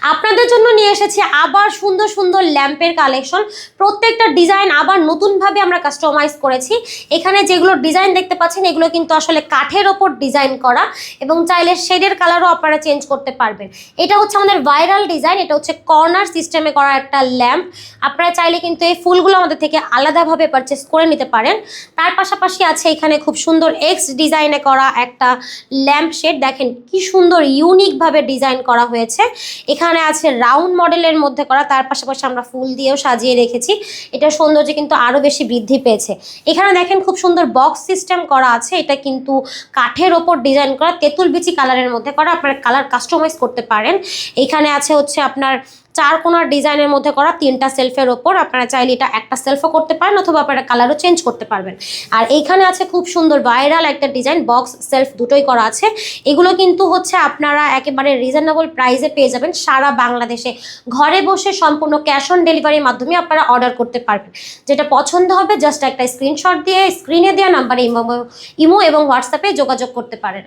আপনাদের জন্য নিয়ে এসেছি আবার সুন্দর সুন্দর ল্যাম্পের কালেকশন। প্রত্যেকটা ডিজাইন আবার নতুনভাবে আমরা কাস্টমাইজ করেছি। এখানে যেগুলো ডিজাইন দেখতে পাচ্ছেন এগুলো কিন্তু আসলে কাঠের ওপর ডিজাইন করা, এবং চাইলে শেডের কালারও আপনারা চেঞ্জ করতে পারবেন। এটা হচ্ছে আমাদের ভাইরাল ডিজাইন, এটা হচ্ছে কর্নার সিস্টেমে করা একটা ল্যাম্প। আপনারা চাইলে কিন্তু এই ফুলগুলো আমাদের থেকে আলাদাভাবে পারচেস করে নিতে পারেন। তার পাশাপাশি আছে এখানে খুব সুন্দর এক্স ডিজাইনে করা একটা ল্যাম্প শেড। দেখেন কি সুন্দর ইউনিকভাবে ডিজাইন করা হয়েছে। এখানে আছে রাউন্ড মডেলের মধ্যে করা, তার পাশাপাশি আমরা ফুল দিয়েও সাজিয়ে রেখেছি। এটা সৌন্দর্য কিন্তু আরো বেশি বৃদ্ধি পেয়েছে। এখানে দেখেন খুব সুন্দর বক্স সিস্টেম করা আছে, এটা কিন্তু কাঠের ওপর ডিজাইন করা, তেঁতুল বিচি কালারের মধ্যে করা, আপনারা কালার কাস্টমাইজ করতে পারেন। এখানে আছে হচ্ছে আপনার চার কোনার ডিজাইনের মধ্যে করা 3টা সেলফের ওপর, আপনারা চাইলে এটা একটা সেলফও করতে পারেন অথবা আপনারা কালারও চেঞ্জ করতে পারবেন। আর এইখানে আছে খুব সুন্দর ভাইরাল একটা ডিজাইন, বক্স সেলফ দুটোই করা আছে। এগুলো কিন্তু হচ্ছে আপনারা একেবারে রিজনেবল প্রাইসে পেয়ে যাবেন সারা বাংলাদেশে। ঘরে বসে সম্পূর্ণ ক্যাশ অন ডেলিভারির মাধ্যমে আপনারা অর্ডার করতে পারবেন। যেটা পছন্দ হবে জাস্ট একটা স্ক্রিনশট দিয়ে স্ক্রিনে দেওয়া নাম্বারে ইমো এবং হোয়াটসঅ্যাপে যোগাযোগ করতে পারেন।